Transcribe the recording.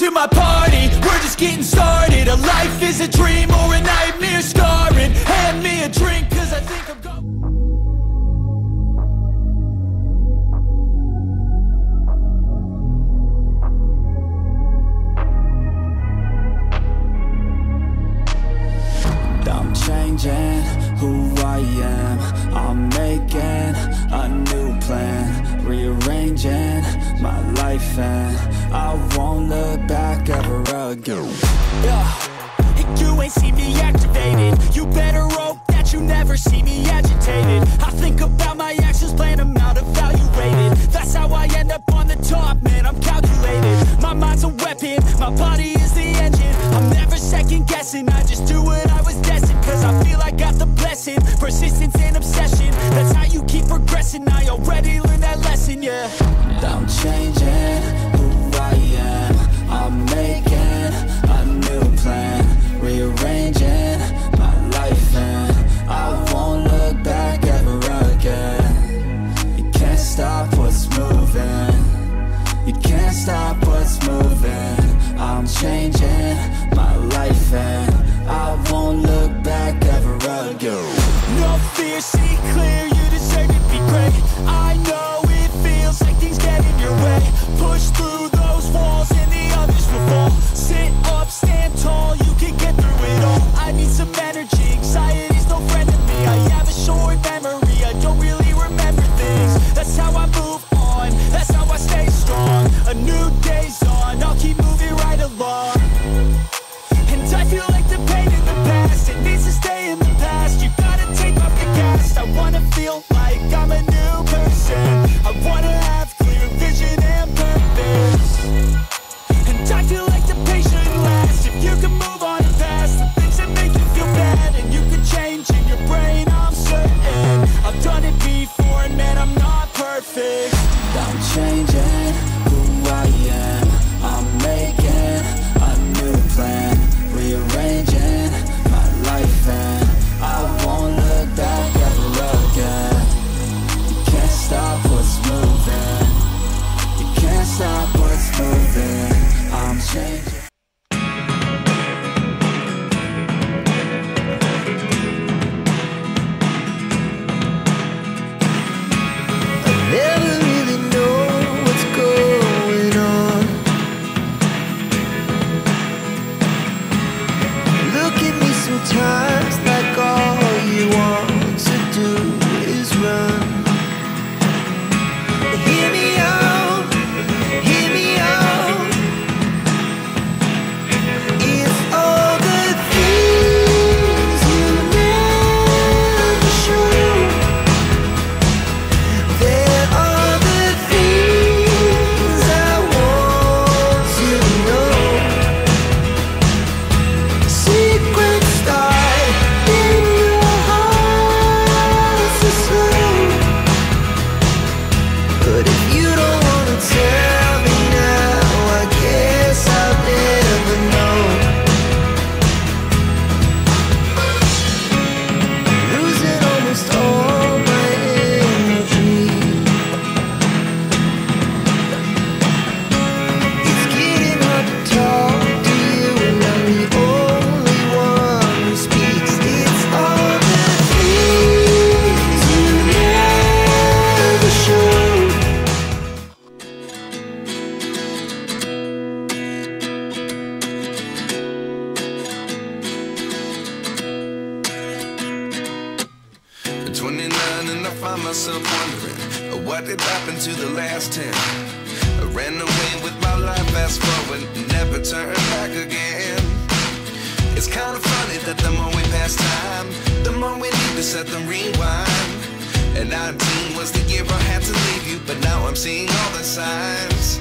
to my party, we're just getting started. A life is a dream or a nightmare scarring. Hand me a drink, cause I think I'm going. I'm changing who I am. I'm making a new plan, rearranging my life, and I won't look back ever again. You ain't see me activated. You better hope that you never see me agitated. I think about my actions, plan them out, evaluated. That's how I end up on the top, man, I'm calculated. My mind's a weapon, my body is the engine. I'm never second guessing, I just do what I was destined. Cause I feel I got the blessing, persistence and obsession. That's how you keep progressing, I already learned that lesson, yeah. I'm changing who I am. I'm making a new plan, rearranging my life, and I won't look back ever again. You can't stop what's moving. You can't stop what's moving. I'm changing my life, and I won't look back ever again. No fear, see clear, you deserve to be great. I know it feels like things get in your way. Push through those walls and the others will fall. Sit up, stand tall, you can get through it all. I need some energy, anxiety's no friend to me. I have a short memory, I don't really remember things. That's how I move on, that's how I stay strong. A new day's on, I'll keep moving right along. And I feel like the pain in the past, it needs to stay in the past. You gotta take off the cast. I wanna feel like I'm a new person. I wanna have clear vision and purpose. And I feel like the pain shouldn't last. If you can move on past the things that make you feel bad, and you can change in your brain, I'm certain. I've done it before, and man, I'm not perfect. I'm changing who I am. I'm making a new plan, rearranging my life, and I won't look back ever again. You can't stop what's moving. You can't stop what's moving. I'm changing. Never really know what's going on. Look at me sometimes like all you want to do is run. Hear me out, hear me out. It's all the things you never show. There are the things I want to know. Secrets start in your heart so slow. But if you don't wanna tell me now, I guess I'll never know. Losing almost all my energy. It's getting hard to talk to you, and I'm the only one who speaks. It's all the things you never showed. At 29 and I find myself wondering, what did happen to the last 10? I ran away with my life, fast forward, never turn back again. It's kind of funny that the more we pass time, the more we need to set the rewind. And 19 was the year I had to leave you, but now I'm seeing all the signs.